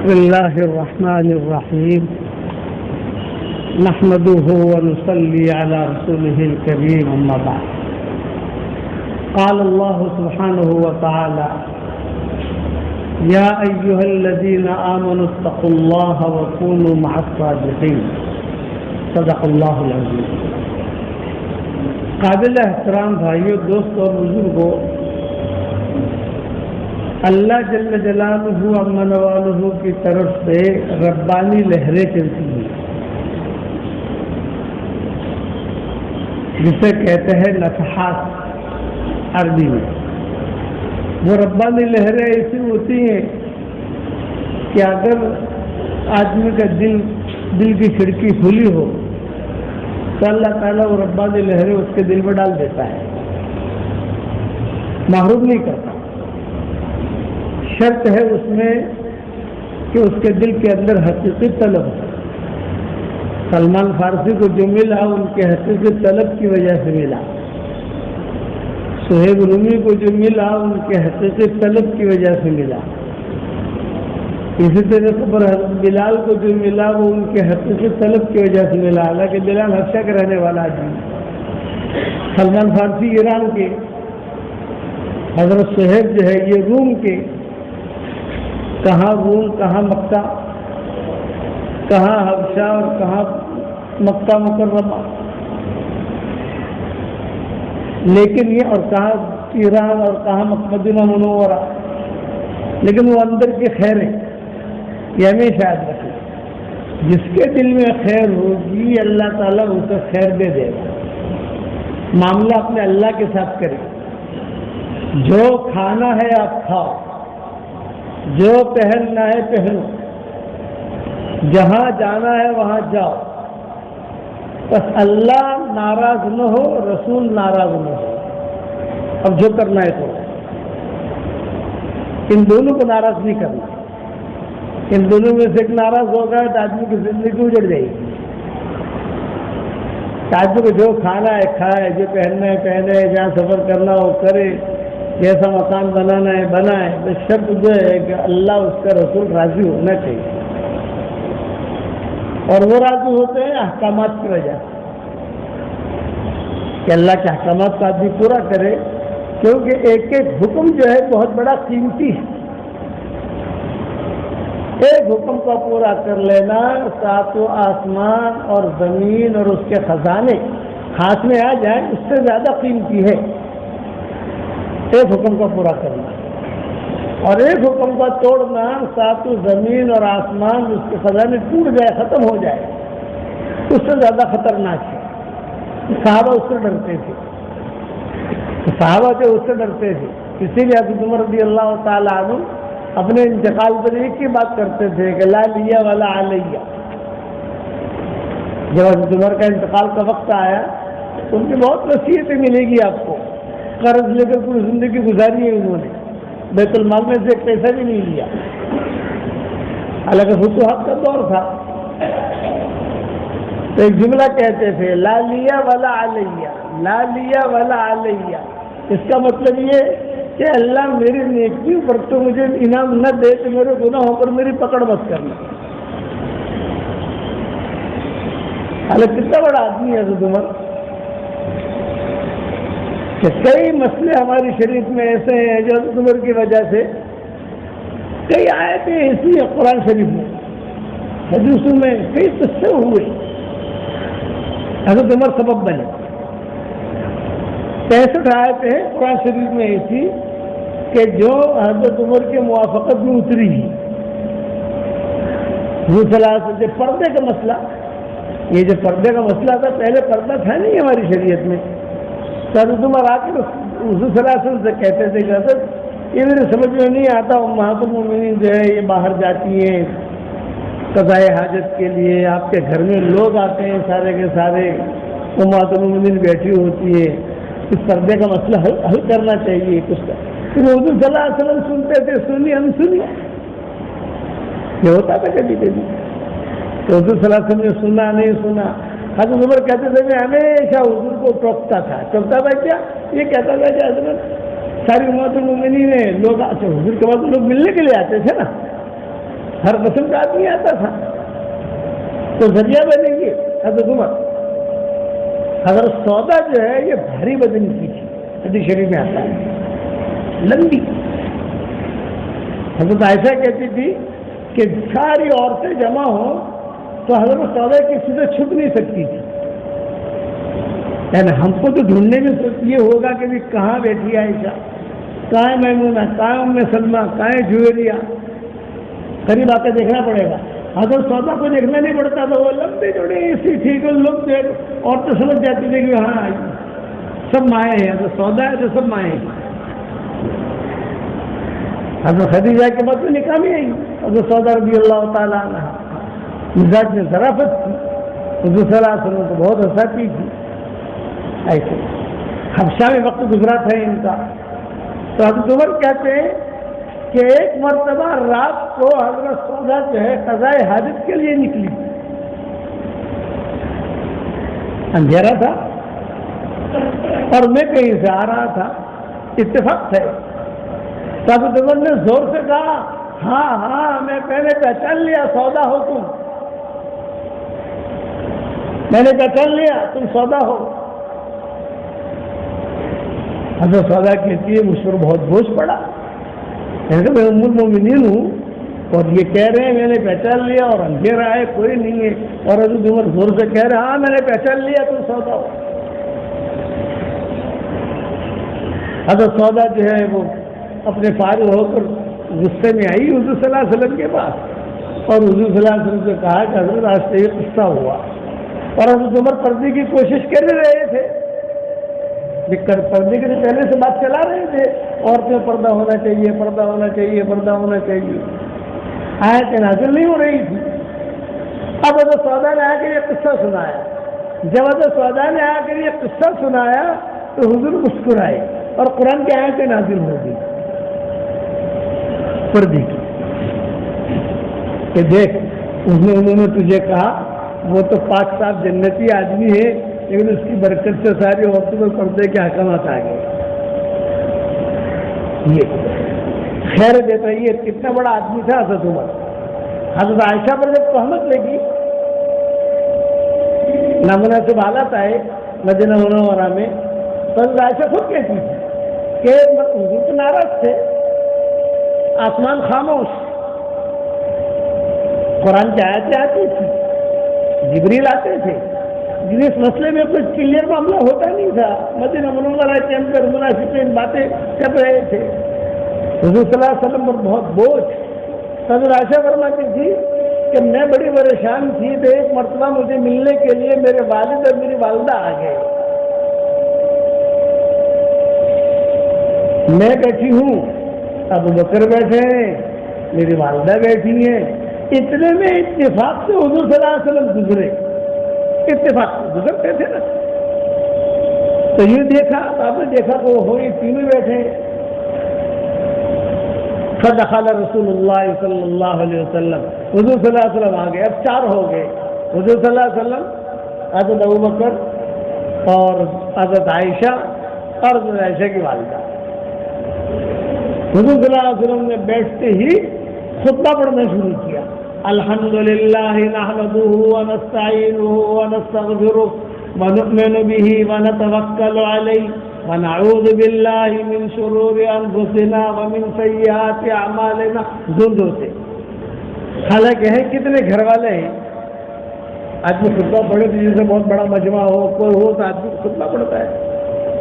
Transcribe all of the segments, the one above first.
بسم الله الرحمن الرحيم نحمده ونصلي على رسوله الكريم أما بعد قال الله سبحانه وتعالى يا أيها الذين آمنوا اتقوا الله وكونوا مع الصادقين صدق الله العظيم. قابل احترام بھائیو، دوست اور بزرگوں، اللہ جل جلالہ عمن والہ کی طرف سے ربانی لہریں چلتی ہیں جسے کہتے ہیں نفحات عربی میں. وہ ربانی لہریں ایسی ہوتی ہیں کہ اگر آدمی کا دل کی کھڑکی کھلی ہو تو اللہ تعالیٰ وہ ربانی لہریں اس کے دل میں ڈال دیتا ہے، محروم نہیں کرتا. شرط ہے اس میں کہ اس کے دل کے اندر حقیقی طلب ہو. سلمان فارسی کو جو ملا ان کے حقیقی طلب کی وجہ سے ملا، صہیب رومی کو جو ملا ان کے حقیقی طلب کی وجہ سے ملا. اسی طرح پر بلال کو جو ملا وہ ان کے حقیقی طلب کی وجہ سے ملا. حالانکہ بلال حبشہ کا رہنے والا آدمی، سلمان فارسی ایران کے، حضرت صہیب جو ہے یہ روم کے. کہاں روم، کہاں مکہ، کہاں حبشہ اور کہاں مکہ مکرمہ، لیکن یہ اور کہاں ایران اور کہاں مدینہ منورہ، لیکن وہ اندر کی خیر ہے. یہ ہمیشہ یاد رکھیں، جس کے دل میں خیر ہوگی اللہ تعالیٰ اسے خیر دے دے گا. معاملہ اپنے اللہ کے ساتھ کریں. جو کھانا ہے آپ کھاؤ، جو پہننا ہے پہنو، جہاں جانا ہے وہاں جاؤ، بس اللہ ناراض نہ ہو، رسول ناراض نہ ہو. اب جو کرنا ہے تو ان دونوں کو ناراض نہیں کرنا. ان دونوں میں سے ایک ناراض ہوگا تو آدمی کی زندگی اجڑ جائے گی. آدمی کو جو کھانا ہے کھائے، جو پہننا ہے پہنے، جہاں سفر کرنا ہو کرے، جیسا مکان بنانا ہے بنائے. بس شرط جو ہے کہ اللہ اس کا رسول راضی ہونا چاہیے، اور وہ راضی ہوتے ہیں احکامات کی وجہ سے کہ اللہ کے احکامات کا آدمی پورا کرے. کیونکہ ایک ایک حکم جو ہے بہت بڑا قیمتی ہے. ایک حکم کا پورا کر لینا، ساتوں آسمان اور زمین اور اس کے خزانے ہاتھ میں آ جائیں، اس سے زیادہ قیمتی ہے ایک حکم کا پورا کرنا. اور ایک حکم کا توڑنا، ساتوں زمین اور آسمان اس کے خزانے ٹوٹ جائے، ختم ہو جائے، اس سے زیادہ خطرناک ہے. صحابہ اس سے ڈرتے تھے، صحابہ جو اس سے ڈرتے تھے. اسی لیے حضرت عمر رضی اللہ تعالیٰ عنہ اپنے انتقال پر ایک ہی بات کرتے تھے کہ لا لیا ولا علیہ. جب حضرت عمر کا انتقال کا وقت آیا تو ان کی بہت نصیحتیں ملے گی آپ کو. قرض لے کر پوری زندگی گزاری ہے انہوں نے، بیت المال میں سے ایک پیسہ بھی نہیں لیا. حالانکہ فتوحات کا دور تھا. تو ایک جملہ کہتے تھے لا لیا ولا علیہ، لا لیا ولا علیہ. اس کا مطلب یہ کہ اللہ میری نیکیوں پر تو مجھے انعام نہ دے تو میرے گناہوں پر میری پکڑ مت کرنا. حالانکہ کتنا بڑا آدمی ہے حضرت عمر کہ کئی مسئلے ہماری شریعت میں ایسے ہیں جو حضرت عمر کی وجہ سے کئی آیتیں ایسی ہیں قرآن شریف میں، حدیثوں میں کئی قصے ہوئے، حضرت عمر سبب بنے. 65 آیتیں ہیں قرآن شریف میں ایسی کہ جو حضرت عمر کے موافقت میں اتری ہی. جو پردے کا مسئلہ، یہ جو پردے کا مسئلہ تھا، پہلے پردہ تھا نہیں ہماری شریعت میں. حضرت عمر آ کر حضور صلی اللہ علیہ وسلم سے کہتے تھے کہ حضرت یہ میرے سمجھ میں نہیں آتا، امہات المومنین جو ہے یہ باہر جاتی ہیں قضائے حاجت کے لیے، آپ کے گھر میں لوگ آتے ہیں سارے کے سارے، امہات المومنین بیٹھی ہوتی ہے، اس پردے کا مسئلہ حل کرنا چاہیے کچھ کا. پھر حضور صلی اللہ علیہ وسلم سنتے تھے، سنی ہم سنی. یہ ہوتا تھا کبھی کبھی تو حضور صلی اللہ علیہ وسلم نے سنا نہیں سنا. حضرت عمر کہتے تھے میں ہمیشہ حضور کو ٹوکتا تھا. کیا یہ کہتا تھا کہ حضرت ساری امت المومنین لوگ، اچھا حضور کے بعد لوگ ملنے کے لیے آتے تھے نا، ہر قسم کا آدمی آتا تھا، تو ذریعہ بنے گی حضرت عمر۔ حضرت سودا جو ہے یہ بھاری بدن کی تھی، حدیث شریف میں آتا ہے، لمبی۔ حضرت عائشہ کہتی تھی کہ ساری عورتیں جمع ہوں تو حضرت سودا کسی سے چھپ نہیں سکتی تھی، یعنی ہم کو تو ڈھونڈنے میں یہ ہوگا کہ بھی کہاں بیٹھی عائشہ، کہاں ہے میمونہ، کہاں ہے ام سلمہ، کہاں ہے جویریہ، قریب آ کے دیکھنا پڑے گا۔ حضرت سودا کو دیکھنا نہیں پڑتا تھا، وہ لمبی جوڑی اسی ٹھیک ہے، لوگ اور تو سمجھ جاتی تھی کہ ہاں سب مائیں ہیں، حضرت سودا ہے تو سب مائیں ہیں۔ حضرت خدیجہ کے بعد تو نکاح میں آئی حضرت سودا رضی اللہ تعالیٰ عنہ، مزاج میں ظرافت تھی، حضور صلی اللہ علیہ وسلم کو بہت ہنساتی تھی۔ ایسے حبشہ میں وقت گزرا تھا ان کا، تو حضرت عمر کہتے ہیں کہ ایک مرتبہ رات کو حضرت سودا جو ہے قضائے حاجت کے لیے نکلی، اندھیرا تھا اور میں کہیں سے آ رہا تھا، اتفاق تھا۔ حضرت عمر نے زور سے کہا ہاں ہاں میں پہلے پہچان لیا سودا ہو تم، میں نے پہچان لیا تم سودا ہو۔ حضرت سودا کہتی ہے مجھ پر بہت بوجھ پڑا، میں ام المومنین ہوں اور یہ کہہ رہے ہیں میں نے پہچان لیا اور اندھیرا ہے کوئی نہیں ہے، اور حضرت عمر زور سے کہہ رہے ہاں میں نے پہچان لیا تم سودا ہو۔ حضرت سودا جو ہے وہ اپنے فارغ ہو کر غصے میں آئی حضور صلی اللہ علیہ وسلم کے پاس، اور حضور صلی اللہ علیہ وسلم سے کہا کہ حضرت آج سے یہ قصہ ہوا، اور حضرت عمر پردے کی کوشش کر رہے تھے، پردے کے پہلے سے بات چلا رہے تھے، عورتیں پردہ ہونا چاہیے، پردہ ہونا چاہیے، پردہ ہونا چاہیے، آیت نازل نہیں ہو رہی تھی۔ اب حضرت سودا نے آ کر یہ قصہ سنایا، جب حضرت سودا نے آ کر یہ قصہ سنایا تو حضور مسکرائے اور قرآن کی آیتیں نازل ہو گئی پردے کی، کہ دیکھ انہوں نے تجھے کہا وہ تو پاک صاف جنتی آدمی ہے، لیکن اس کی برکت سے ساری عورتوں کو پردے کے احکامات آ گئے۔ یہ خیر دیتا یہ کتنا بڑا آدمی تھا حضرت عمر۔ حضرت عائشہ پر جب تہمت لگی، نامناسب حالات آئے مدینہ منورہ میں، تو حضرت عائشہ خود کہتی تھی کہ حضور تو ناراض تھے، آسمان خاموش، قرآن کی آیتیں آتی تھی، جبریل آتے تھے، جس مسئلے میں کوئی کلیئر معاملہ ہوتا نہیں تھا، مدینہ منورہ کے اندر منافقین باتیں کر رہے تھے، حضور صلی اللہ علیہ وسلم پر بہت بوجھ۔ حضرت عائشہ فرماتی تھی کہ میں بڑی پریشان تھی تو ایک مرتبہ مجھے ملنے کے لیے میرے والد اور میری والدہ آ گئے، میں بیٹھی ہوں، ابو بکر بیٹھے ہیں، میری والدہ بیٹھی ہیں، اتنے میں اتفاق سے حضور صلی اللہ علیہ وسلم گزرے، اتفاق سے گزرتے تھے نا، تو یہ دیکھا تو آپ نے دیکھا کہ وہ یہ تینوں بیٹھے، فدخل رسول اللہ صلی اللہ علیہ وسلم، حضور صلی اللہ علیہ وسلم آ گئے، اب چار ہو گئے، حضور صلی اللہ علیہ وسلم، حضرت ابو بکر اور حضرت عائشہ اور حضرت عائشہ کی والدہ۔ حضور صلی اللہ علیہ وسلم نے بیٹھتے ہی خطبہ پڑھنا شروع کیا، الحمدللہ نحمدہ ونستعینہ ونستغفرہ ونؤمن بہ ونتوکل علیہ ونعوذ باللہ من شرور انفسنا ومن سیئات اعمالنا، زور زور سے، حالانکہ ہیں کتنے گھر والے ہیں، آدمی خطبہ پڑھے تو جیسے بہت بڑا مجمع ہو کوئی ہو تو آدمی خطبہ پڑھتا ہے،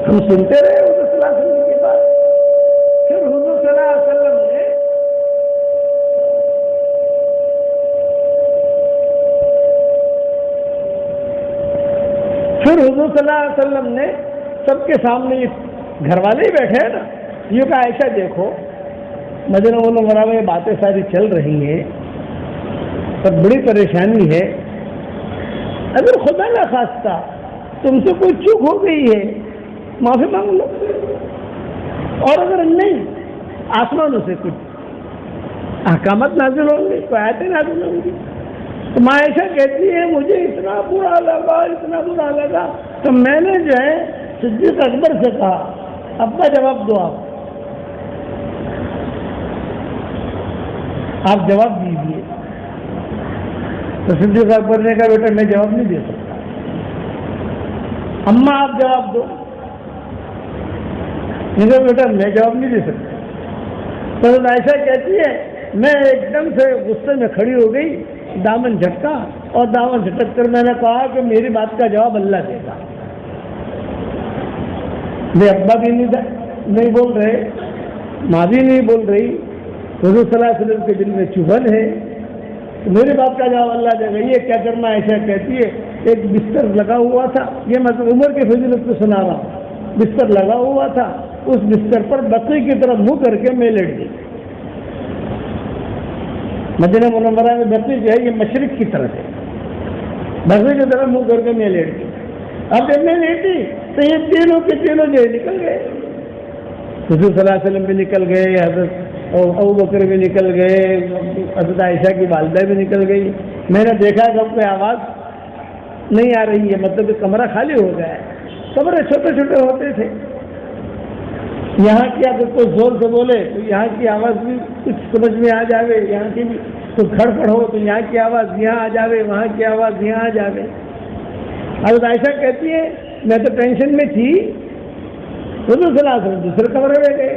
ہم سنتے رہے حضور صلی اللہ علیہ وسلم کے بعد۔ پھر حضور صلی اللہ علیہ وسلم نے سب کے سامنے گھر والے ہی بیٹھے ہیں نا، یہ کہ عائشہ دیکھو مدینہ منورہ میں باتیں ساری چل رہی ہیں، پر بڑی پریشانی ہے، اگر خدا نہ خواستہ تم سے کوئی چوک ہو گئی ہے معافی مانگ لو، اور اگر نہیں آسمانوں سے کچھ احکامات نازل ہوں گے، کوئی آیتیں نازل ہوں گی۔ تو عائشہ کہتی ہے مجھے اتنا برا لگا تو میں نے جو ہے صدیق اکبر سے کہا ابا جواب دو، آپ جواب دیجیے۔ تو صدیق اکبر نے کہا بیٹا میں جواب نہیں دے سکتا، اماں آپ جواب دو۔ بیٹا میں جواب نہیں دے سکتا۔ تو عائشہ کہتی ہے میں ایک دم سے غصے میں کھڑی ہو گئی، دامن جھٹکا، اور دامن جھٹک کر میں نے کہا کہ میری بات کا جواب اللہ دے گا۔ میرے ابا بھی نہیں بول رہے، ماں بھی نہیں بول رہی، حضور صلی اللہ علیہ وسلم کے دل میں چبھن ہے، میری بات کا جواب اللہ دے گا، یہ کیا کرنا؟ عائشہ کہتی ہے ایک بستر لگا ہوا تھا، یہ مطلب عمر کی فضیلت کو سنا رہا ہوں، بستر لگا ہوا تھا، اس بستر پر بقی کی طرف منہ کر کے میں لیٹ گئی۔ مدینہ منورہ میں بقی جو ہے یہ مشرق کی طرف ہے، بقی کی طرف منہ کر کے میں لیٹ گئی۔ اب جب میں لیٹی تو یہ تینوں کے تینوں جو نکل گئے، حضور صلی اللہ علیہ وسلم بھی نکل گئے، حضرت ابو بکر بھی نکل گئے، حضرت عائشہ کی والدہ بھی نکل گئی۔ میں نے دیکھا کہ اب کوئی آواز نہیں آ رہی ہے، مطلب کہ کمرہ خالی ہو گیا ہے۔ کمرے چھوٹے چھوٹے ہوتے تھے، یہاں کی اگر کوئی زور سے بولے تو یہاں کی آواز بھی کچھ سمجھ میں آ جاوے، یہاں کی بھی کوئی کھڑ پڑ ہو تو یہاں کی آواز یہاں آ جاوے، وہاں کی آواز یہاں آ جاوے۔ حضرت عائشہ کہتی ہے میں تو ٹینشن میں تھی، حضور صلی اللہ علیہ وسلم دوسرے کمرے میں گئے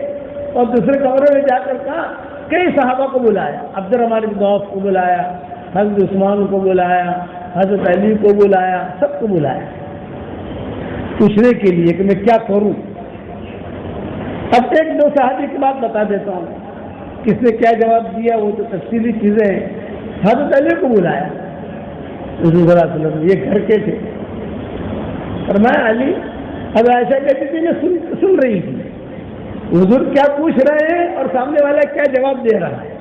اور دوسرے کمرے میں جا کر کہا کئی صحابہ کو بلایا، عبد الرحمن بن عوف کو بلایا، حضرت عثمان کو بلایا، حضرت علی کو بلایا، سب کو بلایا پوچھنے کے لیے کہ میں کیا کروں۔ اب ایک دو صحابی کی بات بتا دیتا ہوں، کس نے کیا جواب دیا وہ تو تفصیلی چیزیں ہیں۔ حضرت علی کو بلایا حضور صلی اللہ علیہ وسلم، یہ گھر کے تھے، فرمایا علی، اب عائشہ کہتی تھی میں سن رہی تھی حضور کیا پوچھ رہے ہیں اور سامنے والا کیا جواب دے رہا ہے،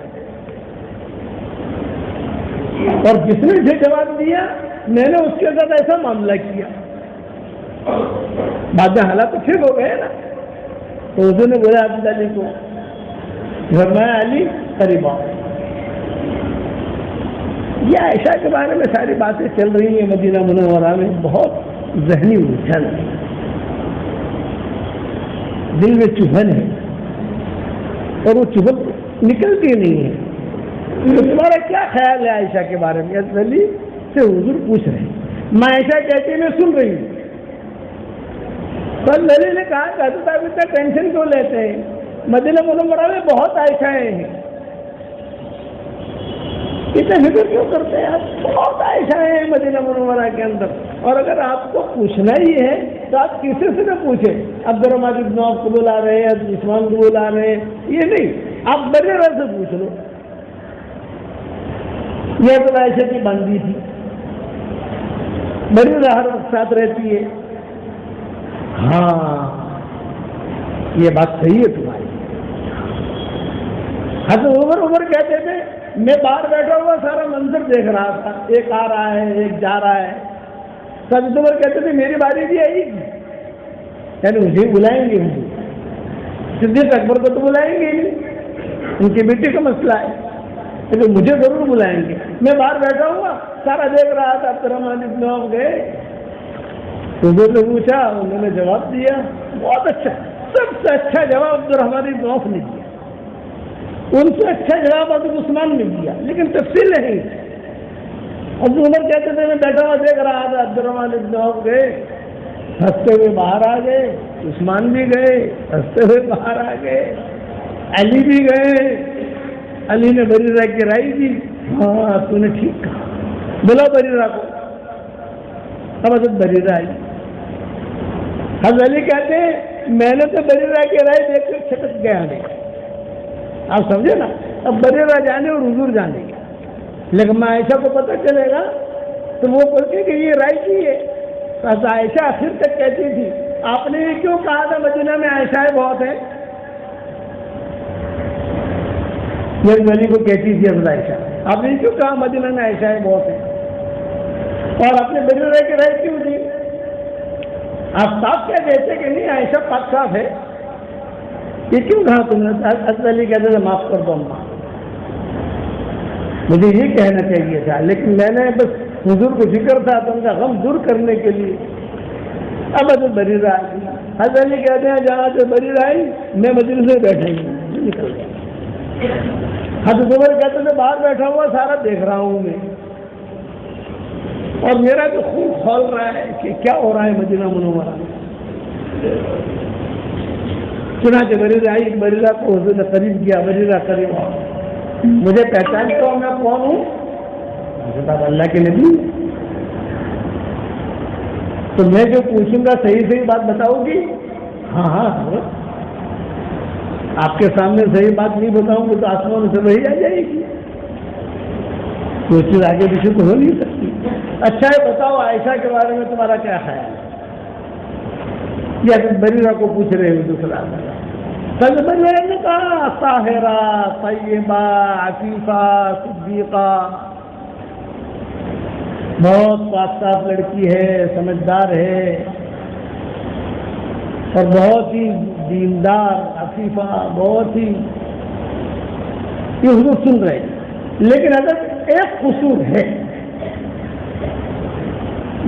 اور جس نے جو جواب دیا میں نے اس کے ساتھ ایسا معاملہ کیا، بعد میں حالات تو ٹھیک ہو گئے نا۔ تو حضور نے بولا حضرت علی کو، فرمایا علی قریب آؤ۔ یہ عائشہ کے بارے میں ساری باتیں چل رہی ہیں مدینہ منورہ میں، بہت ذہنی الجھن ہے، دل میں چبھن ہے، اور وہ چبھن نکلتی نہیں ہے۔ تو تمہارا کیا خیال ہے عائشہ کے بارے میں؟ حضرت علی سے حضور پوچھ رہے ہیں، میں عائشہ کہتی میں سن رہی ہوں۔ تو علی نے کہا کہ حضرت آپ اتنا ٹینشن کیوں لیتے ہیں، مدینہ منورہ میں بہت عائشائیں ہیں، اتنا فکر کیوں کرتے ہیں آپ؟ بہت عائشائیں ہیں مدینہ منورہ کے اندر، اور اگر آپ کو پوچھنا ہی ہے تو آپ کسی سے نہ پوچھیں، عبد الرحمن بن عوف کو بلا رہے ہیں، حضرت عثمان کو بلا رہے ہیں، یہ نہیں، آپ بریرہ سے پوچھ لو۔ یہ تو عائشہ کی بندی تھی، بریرہ ہر وقت ساتھ رہتی ہے۔ ہاں یہ بات صحیح ہے تمہاری۔ حضرت عمر کہتے تھے میں باہر بیٹھا ہوا سارا منظر دیکھ رہا تھا، ایک آ رہا ہے ایک جا رہا ہے۔ حضرت عمر کہتے تھے میری باری بھی آئی گی، یعنی مجھے بلائیں گے، صدیق اکبر کو تو بلائیں گے نہیں، ان کی بیٹی کا مسئلہ ہے، لیکن مجھے ضرور بلائیں گے۔ میں باہر بیٹھا ہوا سارا دیکھ رہا تھا، عبد الرحمن بن عوف گئے، حضور نے پوچھا، انہوں نے جواب دیا، بہت اچھا، سب سے اچھا جواب عبد الرحمن بن عوف نے دیا، ان سے اچھا جواب حضرت عثمان نے دیا، لیکن تفصیل نہیں۔ حضرت عمر کہتے تھے میں بیٹھا ہوا دیکھ رہا تھا، عبد الرحمن بن عوف گئے، ہنستے ہوئے باہر آ گئے، عثمان بھی گئے ہنستے ہوئے باہر آ گئے، علی بھی گئے، علی نے بریرہ کی رائے دی، ہاں تو نے ٹھیک کہا، بلاؤ بریرہ کو۔ اب حضرت بریرہ آئی، حضرت علی کہتے ہیں میں نے تو بریرہ کی رائے دیکھ کر چھٹک گیا نہیں، آپ سمجھے نا، اب بریرہ جانے اور حضور جانے گا، لیکن میں عائشہ کو پتہ چلے گا تو وہ بولتی کہ یہ رائے کی ہے۔ عائشہ آخر تک کہتی تھی آپ نے یہ کیوں کہا تھا مدینہ میں عائشائیں بہت ہیں، یہ علی کو کہتی تھی حضرت عائشہ آپ نے کیوں کہا مدینہ میں عائشائیں بہت ہیں، اور آپ نے بریرہ کی رائے کیوں دی؟ آپ صاف کیا کہتے کہ نہیں عائشہ پاک صاف ہے، یہ کیوں کہا تم نے؟ حضرت علی کہتے تھے معاف کر دو اماں، مجھے یہ کہنا چاہیے تھا، لیکن میں نے بس حضور کو فکر تھا تو ان کا غم دور کرنے کے لیے۔ اب حضرت بریرہ آئی، حضرت علی کہتے ہیں جہاں سے بریرہ آئی میں مجلس میں بیٹھے ہوں، نکل گیا۔ حضرت عمر کہتے تھے باہر بیٹھا ہوا سارا دیکھ رہا ہوں میں، اور میرا جو خون کھول رہا ہے کہ کیا ہو رہا ہے مدینہ منورہ میں. چنانچہ بریرہ آئی, بریرہ کو حضور نے قریب کیا. بریرہ قریب آؤ, مجھے پہچانتے ہو میں کون ہوں؟ کہا اللہ کے نبی. تو میں جو پوچھوں گا صحیح بات بتاؤ گی؟ ہاں ہاں حضرت, آپ کے سامنے صحیح بات نہیں بتاؤں گی تو آسمان سے وہی آ جائے گی. کوئی چیز آگے پیچھے تو ہو نہیں سکتی. اچھا ہے بتاؤ عائشہ کے بارے میں تمہارا کیا خیال ہے؟ یا بریرہ کو پوچھ رہے ہیں دوسرا. تب بریرہ نے کہا طاہرہ, طیبہ, عفیفہ, صدیقہ, بہت پاک صاف لڑکی ہے, سمجھدار ہے اور بہت ہی دیندار, عفیفہ, بہت ہی. یہ حضور سن رہے ہیں, لیکن اگر ایک قصور ہے,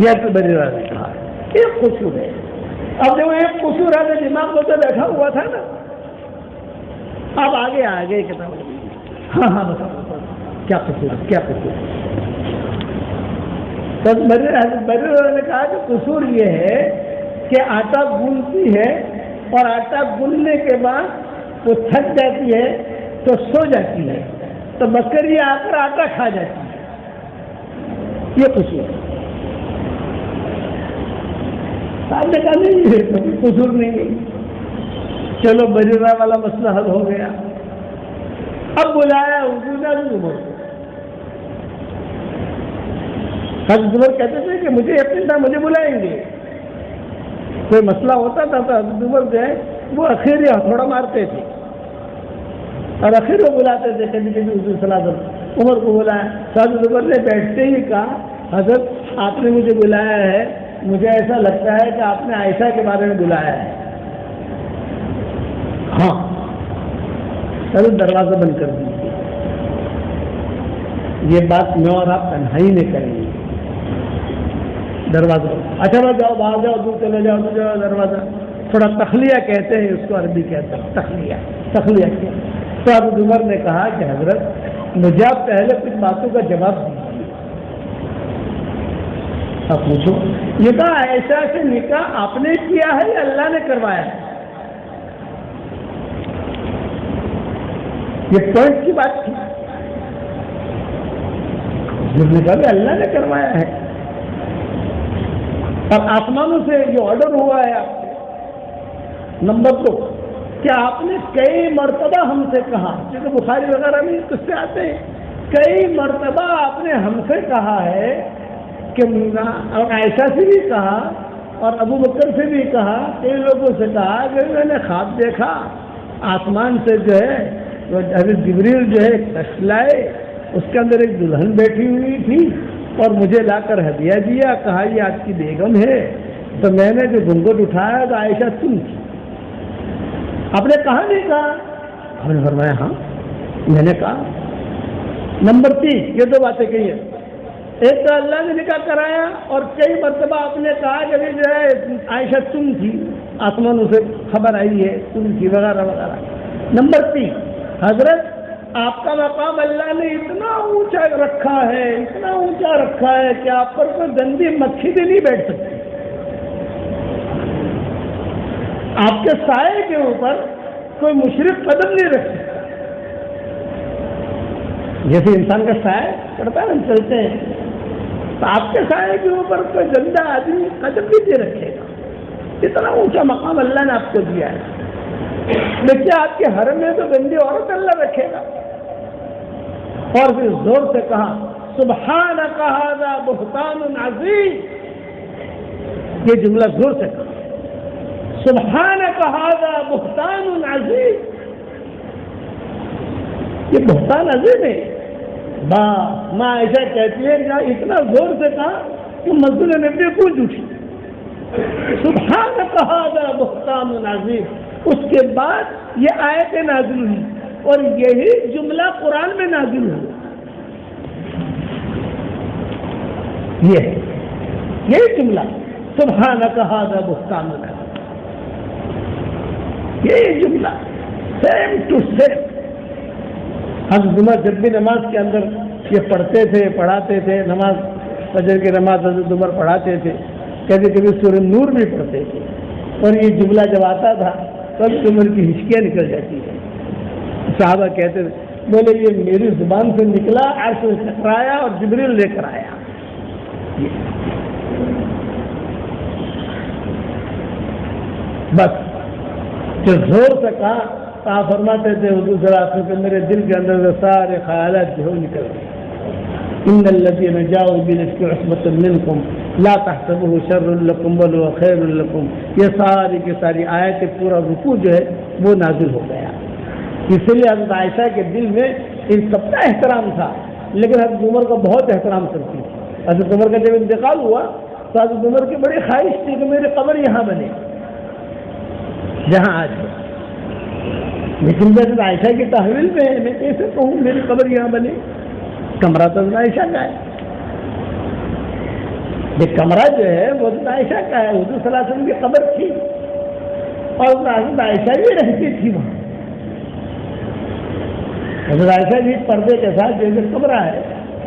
یہ تو بریرہ نے کہا ایک قصور ہے. اب جب ایک قصور ہے تو دماغ میں تو بیٹھا ہوا تھا نا. اب آگے کتاب. ہاں ہاں بتاؤ کیا قصور ہے, کیا قصور ہے؟ تو بریرہ نے کہا کہ قصور یہ ہے کہ آٹا گوندتی ہے اور آٹا گوندنے کے بعد وہ تھک جاتی ہے تو سو جاتی ہے, تو بکری آ کر آٹا کھا جاتی ہے. یہ قصور ہے. آپ نے کہا نہیں ہے, کوئی قصور نہیں ہے. چلو بریرہ والا مسئلہ حل ہو گیا. اب بلایا حضور نے عمر کو. حضرت عمر کہتے تھے کہ مجھے یقین تھا مجھے بلائیں گے. کوئی مسئلہ ہوتا تھا تو حضرت عمر جو ہے وہ اخیر ہتھوڑا مارتے تھے اور اخیر وہ بلاتے تھے. کبھی کبھی حضور صلی اللہ علیہ وسلم عمر کو بلایا. حضرت عمر نے بیٹھتے ہی کہا حضرت آپ نے مجھے بلایا ہے, مجھے ایسا لگتا ہے کہ آپ نے عائشہ کے بارے میں بلایا ہے. ہاں, حضرت دروازہ بند کر دیجیے, یہ بات میں اور آپ تنہائی میں کریں گے. دروازہ اچھا بات جاؤ, باہر جاؤ, دور چلے جاؤ, تو جاؤ دروازہ. تھوڑا تخلیہ کہتے ہیں اس کو, عربی کہتے ہیں تخلیہ کیا. تو حضرت عمر نے کہا کہ حضرت مجھے آپ پہلے کچھ باتوں کا جواب دیجیے. آپ پوچھو. یہ کہا عائشہ سے نکاح آپ نے کیا ہے یا اللہ نے کروایا ہے؟ یہ پوائنٹ کی بات تھی. جس نے کہا کہ اللہ نے کروایا ہے اور آسمانوں سے یہ آرڈر ہوا ہے آپ سے. نمبر 2 کہ آپ نے کئی مرتبہ ہم سے کہا, کیونکہ بخاری وغیرہ میں کس سے آتے ہیں, کئی مرتبہ آپ نے ہم سے کہا ہے کہ, اور عائشہ سے بھی کہا اور ابو بکر سے بھی کہا, کئی لوگوں سے کہا کہ میں نے خواب دیکھا آسمان سے جو ہے حضرت جبریل جو ہے کشت لائے, اس کے اندر ایک دلہن بیٹھی ہوئی تھی اور مجھے لا کر ہدیہ دیا, کہا یہ آپ کی بیگم ہے. تو میں نے جو گھونگھٹ اٹھایا تو عائشہ تم تھی. آپ نے کہا نہیں کہا؟ آپ نے فرمایا ہاں میں نے کہا. نمبر 3 یہ 2 باتیں کہی ہیں. ایک تو اللہ نے نکاح کرایا اور کئی مرتبہ آپ نے کہا کہ جو ہے عائشہ تم تھی, آسمانوں سے خبر آئی ہے تم تھی وغیرہ وغیرہ. نمبر 3 حضرت آپ کا مقام اللہ نے اتنا اونچا رکھا ہے, اتنا اونچا رکھا ہے کہ آپ پر کوئی گندی مکھی بھی نہیں بیٹھ سکتی. آپ کے سائے کے اوپر کوئی مشرک قدم نہیں رکھ سکتا. جیسے انسان کا سایہ پڑتا ہے ہم چلتے ہیں, تو آپ کے سائے کے اوپر کوئی گندا آدمی قدم بھی نہیں رکھے گا. اتنا اونچا مقام اللہ نے آپ کو دیا ہے. لیکن آپ کے حرم میں تو گندی عورت اللہ رکھے گا. اور پھر زور سے کہا سبحانک ھذا بہتان عظیم. یہ جملہ زور سے کہا سبحانک ھذا بہتان عظیم. یہ بہتان عظیم ہے. ماں عائشہ کہتی ہے کہ اتنا زور سے کہا کہ مسجد نبوی گونج اٹھی. سبحانک ھذا بہتان عظیم. اس کے بعد یہ آیت نازل ہوئی اور یہی جملہ قرآن میں نازل ہوا. یہی جملہ سبحانک ھذا بہتان عظیم, یہی جملہ سیم ٹو سیم. حضرت عمر جب بھی نماز کے اندر یہ پڑھتے تھے, پڑھاتے تھے, نماز فجر کی نماز حضرت عمر پڑھاتے تھے، کبھی کبھی سورہ نور بھی پڑھتے تھے، اور یہ جملہ جب آتا تھا تو حضرت عمر کی ہچکیاں نکل جاتی تھیں۔ صحابہ کہتے تھے، بولے یہ میری زبان سے نکلا، عرش سے ٹکرایا اور جبریل لے کر آیا۔ بس جو زور سے کہا، آپ فرماتے تھے حضور صلی اللہ علیہ وسلم، میرے دل کے اندر سے سارے خیالات جو نکل گئے۔ ان الذين جاءوا بالافك عصبة منكم لا تحسبوه شر لكم بل هو خير لكم، یہ ساری کی ساری آیت پورا رکوع جو ہے وہ نازل ہو گیا۔ اس لیے حضرت عائشہ کے دل میں ان سب کا احترام تھا، لیکن حضرت عمر کا بہت احترام کرتی تھی۔ حضرت عمر کا جب انتقال ہوا تو حضرت عمر کی بڑی خواہش تھی کہ میری قبر یہاں بنے جہاں آج ہے، لیکن حضرت عائشہ کی تحویل میں میں کیسے کہوں میری قبر یہاں بنے؟ کمرہ تو حضرت عائشہ کا ہے، یہ کمرہ جو ہے وہ حضرت عائشہ کا ہے، حضور صلی اللہ علیہ وسلم کی قبر تھی اور حضرت عائشہ بھی رہتی تھی وہاں۔ حضرت عائشہ بھی پردے کے ساتھ جیسے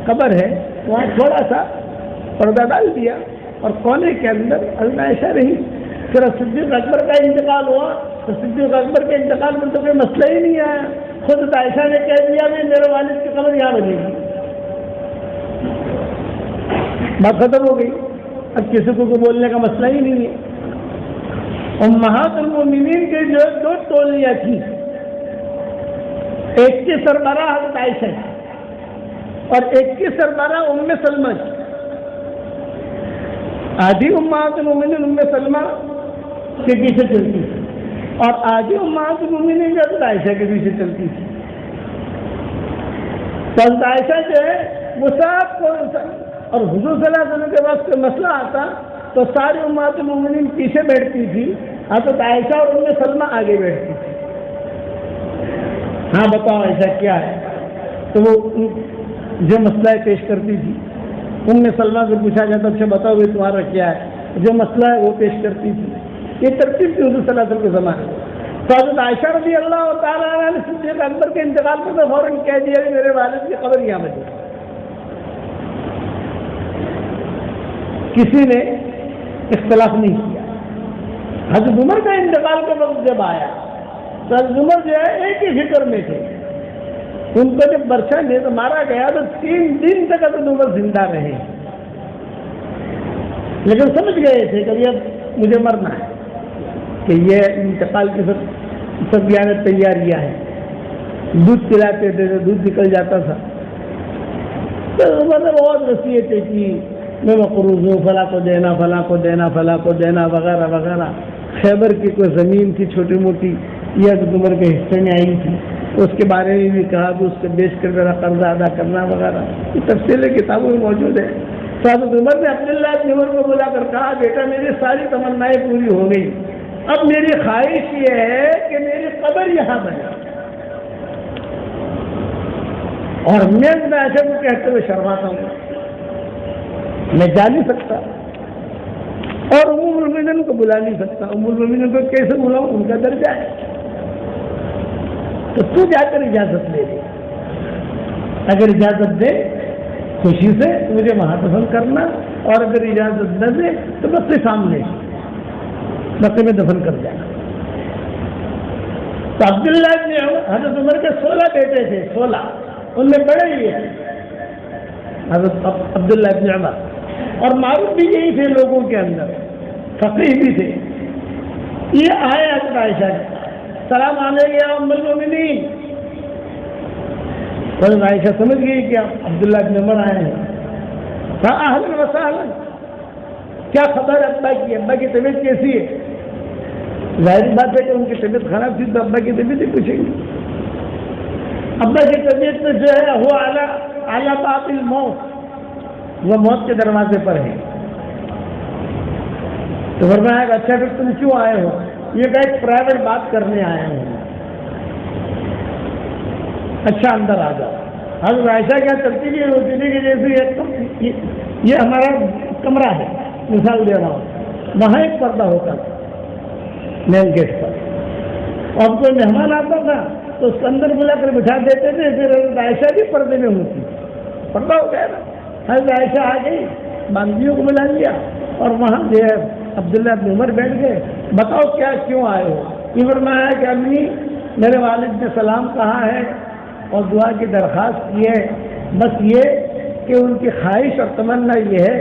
قبر ہے وہاں تھوڑا سا پردہ ڈال دیا اور کونے کے اندر حضرت عائشہ رہی۔ پھر صدیق اکبر کا انتقال ہوا تو صدیق اکبر کے انتقال میں تو کوئی مسئلہ ہی نہیں آیا، خود حضرت عائشہ نے کہہ دیا کہ میرے والد کی قبر یہاں بنے گی، بات ختم ہو گئی، اب کسی کو بولنے کا مسئلہ ہی نہیں ہے۔ امہات المومنین کے جو دو ٹولیاں تھیں، ایک کی سربراہ حضرت عائشہ اور ایک کی سربراہ ام سلمہ، آدھی امہات المومنین ام سلمہ کے پیچھے چلتی تھی اور آدھی امہات المومنین حضرت عائشہ کے پیچھے چلتی تھی۔ تو حضرت عائشہ جو ہے وہ سب کو، اور حضور صلی اللہ علیہ وسلم کے وقت مسئلہ آتا تو ساری امہات المومنین پیچھے بیٹھتی تھی، حضرت عائشہ اور ام سلمہ آگے بیٹھتی تھی۔ ہاں بتاؤ عائشہ کیا ہے، تو وہ جو مسئلہ پیش کرتی تھی۔ ام سلمہ سے پوچھا جاتا اچھا بتاؤ یہ تمہارا کیا ہے، جو مسئلہ ہے وہ پیش کرتی تھی۔ یہ ترتیب تھی حضور صلی اللہ علیہ وسلم کے زمانے میں۔ تو حضرت عائشہ رضی اللہ تعالیٰ عنہ نے صدیق اکبر کے انتقال پر تو فوراً کہہ دیا کہ میرے والد کی قبر یہاں بنے۔ کسی نے اختلاف نہیں کیا۔ حضرت عمر کا انتقال کا وقت جب آیا تو حضرت عمر جو ہے ایک ہی فکر میں تھے، ان کو جب برچھا مارا گیا تو 3 دن تک حضرت عمر زندہ رہے، لیکن سمجھ گئے تھے کہ اب مجھے مرنا ہے، کہ یہ انتقال کی سب تیاریاں ہیں۔ دودھ پلاتے تھے تو دودھ نکل جاتا تھا، تو عمر نے بہت وصیتیں کی، میں مقروض ہوں، فلاں کو دینا، فلاں کو دینا، فلاں کو دینا، وغیرہ وغیرہ۔ خیبر کی کوئی زمین تھی چھوٹی موٹی، یہ حضرت عمر کے حصے میں آئی تھی، اس کے بارے میں بھی کہا کہ اس کو بیچ کر میرا قرضہ ادا کرنا وغیرہ، یہ تفصیلیں کتابوں میں موجود ہے۔ تو حضرت عمر نے عبداللہ بن عمر کو بلا کر کہا بیٹا میری ساری تمنائیں پوری ہو گئی، اب میری خواہش یہ ہے کہ میری قبر یہاں بنے، اور میں ایسے کو کہتے ہوئے شرماتا ہوں، میں جا نہیں سکتا اور ام المؤمنین کو بلا نہیں سکتا، ام المؤمنین کو کیسے بلاؤں، ان کا درجہ ہے، تو جا کر اجازت لے دے، اگر اجازت دے خوشی سے مجھے وہاں دفن کرنا، اور اگر اجازت نہ دے تو بس کے سامنے بس میں دفن کر جانا۔ تو عبداللہ بن عمر، حضرت عمر کے 16 بیٹے تھے، 16، ان میں بڑے ہی ہیں حضرت عبداللہ بن عمر، اور معروف بھی یہی تھے لوگوں کے اندر، فقیہ بھی تھے۔ یہ آئے حضرت عائشہ سلام علیکم یا ام المؤمنین، حضرت عائشہ سمجھ گئی کہ عبداللہ بن عمر آئے ہیں، کہا اہلا وسہلا، کیا خبر ابا کی طبیعت کیسی ہے؟ ظاہر بات ہے کہ ان کی طبیعت خراب تھی تو ابا کی طبیعت ہی پوچھیں گے۔ ابا کی طبیعت میں جو ہے وہ اعلیٰ باب الموت، وہ موت کے دروازے پر ہے۔ تو فرمایا کہ اچھا پھر تم کیوں آئے ہو؟ یہ کہ ایک پرائیویٹ بات کرنے آئے ہیں۔ اچھا اندر آ جاؤ۔ حضرت عائشہ کیا ترتیب یہ ہوتی تھی کہ جیسے یہ ہمارا کمرہ ہے، مثال دے رہا ہوں، وہاں ایک پردہ ہوتا تھا مین گیٹ پر، اور کوئی مہمان آتا تھا تو اس کو اندر بلا کر بٹھا دیتے تھے، پھر حضرت عائشہ بھی پردے میں ہوتی، پردہ ہو گیا نا۔ حضرت عائشہ آ گئی باندیوں کو بلا لیا اور وہاں جو ہے عبداللہ بن عمر بیٹھ گئے. بتاؤ کیا کیوں آئے ہو؟ یہ فرمایا کہ امی میرے والد نے سلام کہا ہے اور دعا کی درخواست کی ہے، بس یہ کہ ان کی خواہش اور تمنا یہ ہے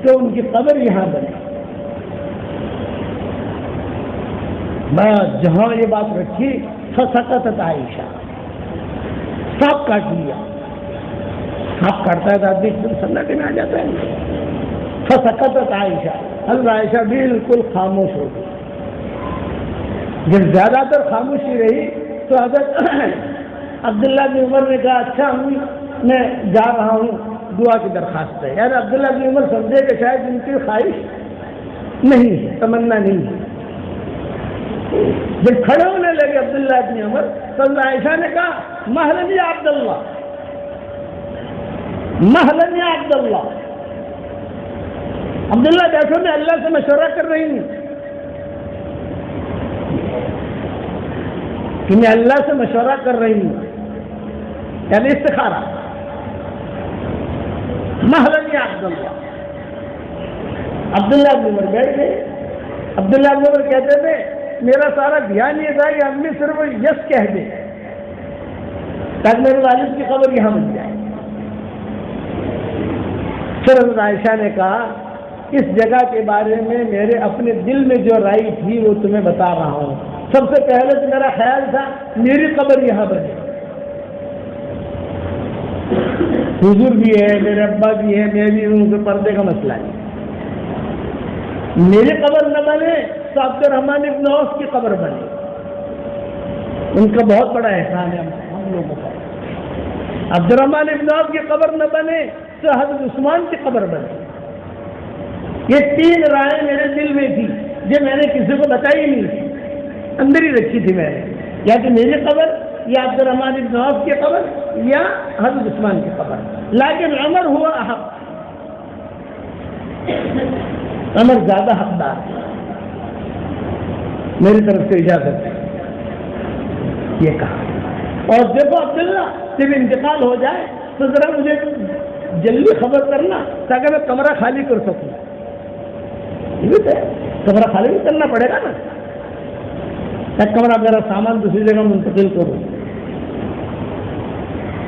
کہ ان کی قبر یہاں بنے. بس جہاں یہ بات رکھی فسقطت عائشہ، سانپ کاٹ لیا. سانپ کاٹتا ہے تو آدمی سناٹے میں آ جاتا ہے. فسقطت عائشہ، حضرت عائشہ بالکل خاموش ہو گئی. جب زیادہ تر خاموشی رہی تو حضرت عبداللہ بن عمر نے کہا اچھا امی میں جا رہا ہوں، دعا کی درخواست ہے. یعنی عبداللہ بن عمر سمجھے کہ شاید ان کی خواہش نہیں ہے، تمنا نہیں ہے. جب کھڑے ہونے لگے عبداللہ بن عمر تو عائشہ نے کہا مہلن یا عبداللہ، مہلن یا عبداللہ. عبداللہ بیٹھو میں اللہ سے مشورہ کر رہی ہوں کہ میں اللہ سے مشورہ کر رہی ہوں، یعنی استخارہ. مہلن یا عبداللہ. عبداللہ بن عمر بیٹھ گئے. عبداللہ بن عمر کہتے تھے میرا سارا دھیان یہ تھا کہ امی صرف یس کہہ دے تاکہ میرے والد کی خبر یہاں بن جائے. پھر حضرت عائشہ نے کہا اس جگہ کے بارے میں میرے اپنے دل میں جو رائے تھی وہ تمہیں بتا رہا ہوں. سب سے پہلے تو میرا خیال تھا میری قبر یہاں بنے. حضور بھی ہے، میرے ابا بھی ہے، میں بھی ہوں، تو پردے کا مسئلہ ہے. میری قبر نہ بنے تو عبد الرحمن ابن عوف کی قبر بنے. ان کا بہت بڑا احسان ہے ہم لوگوں کا. عبد الرحمن ابن عوف کی قبر نہ بنے تو حضرت عثمان کی قبر بنے. یہ تین رائے میرے دل میں تھی جو میں نے کسی کو بتائی نہیں تھی، اندر ہی رکھی تھی میں نے، یا کہ میری قبر یا عبد الرحمن ابن عوف کی قبر یا حضرت عثمان کی قبر. لیکن عمر ہوا احق، عمر زیادہ حقدار. میری طرف سے اجازت ہے یہ کہا. اور دیکھو عبداللہ جب انتقال ہو جائے تو ذرا مجھے جلدی خبر کرنا تاکہ میں کمرہ خالی کر سکوں. کمرہ خالی بھی کرنا پڑے گا نا. ایک کمرہ میرا سامان دوسری جگہ منتقل کروں.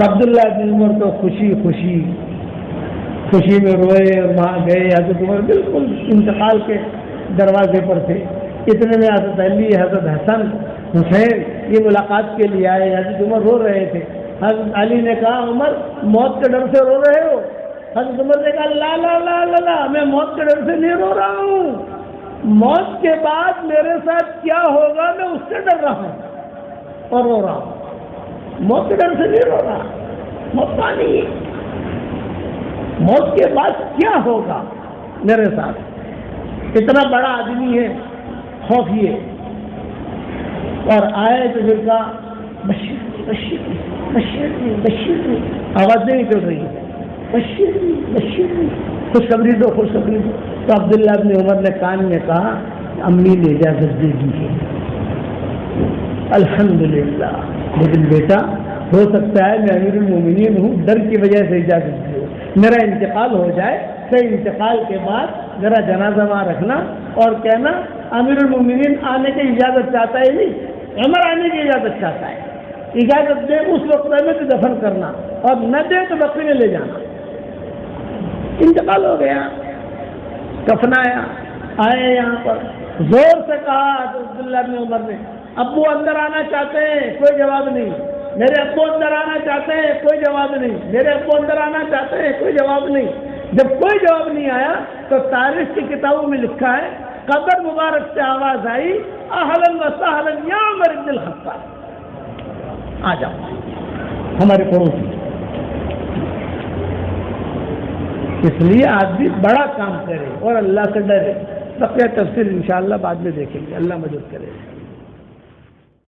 عبداللہ بن عمر تو خوشی میں روئے اور وہاں گئے. حضرت عمر بالکل انتقال کے دروازے پر تھے. اتنے میں حضرت علی، حضرت حسن، حسین یہ ملاقات کے لیے آئے. حضرت عمر رو رہے تھے. حضرت علی نے کہا عمر موت کے ڈر سے رو رہے ہو؟ حضرت عمر نے کہا لا لا لا لا لا، میں موت کے ڈر سے نہیں رو رہا ہوں. موت کے بعد میرے ساتھ کیا ہوگا میں اس سے ڈر رہا ہوں اور رو رہا ہوں. موت کے ڈر سے نہیں رو رہا. موت نہیں ہے، موت کے بعد کیا ہوگا میرے ساتھ. اتنا بڑا آدمی ہے، خوف یہ. اور آئے تو پھر کہا بشیر بشیر بشیر بشیر، آوازیں نکل رہی ہیں بشیر بشیر، خوشخبری دو خوشخبری دو. تو عبداللہ بن عمر نے کان میں کہا امی نے اجازت دے دی ہے. الحمدللہ. لیکن بیٹا ہو سکتا ہے میں امیر المومنین ہوں، ڈر کی وجہ سے اجازت دی. میرا انتقال ہو جائے تو انتقال کے بعد ذرا جنازہ وہاں رکھنا اور کہنا امیر المومنین آنے کی اجازت چاہتا ہے. نہیں، عمر آنے کی اجازت چاہتا ہے. اجازت دے اس وقت میں تو دفن کرنا، اور نہ دے تو بکری میں لے جانا. انتقال ہو گیا، کفنایا. آئے یہاں پر زور سے کہا عبداللہ بن عمر نے ابو اندر آنا چاہتے ہیں، کوئی جواب نہیں. میرے ابو اندر آنا چاہتے ہیں، کوئی جواب نہیں. میرے ابو اندر آنا چاہتے ہیں، کوئی جواب نہیں. جب کوئی جواب نہیں آیا تو تاریخ کی کتابوں میں لکھا ہے قبر مبارک سے آواز آئی اہلا و سہلا یا عمر بن الخطاب، آ جاؤ ہمارے پڑوسی. اس لیے آدمی بڑا کام کرے اور اللہ سے ڈرے. بقیہ تفصیل انشاءاللہ بعد میں دیکھیں گے. اللہ مدد کرے.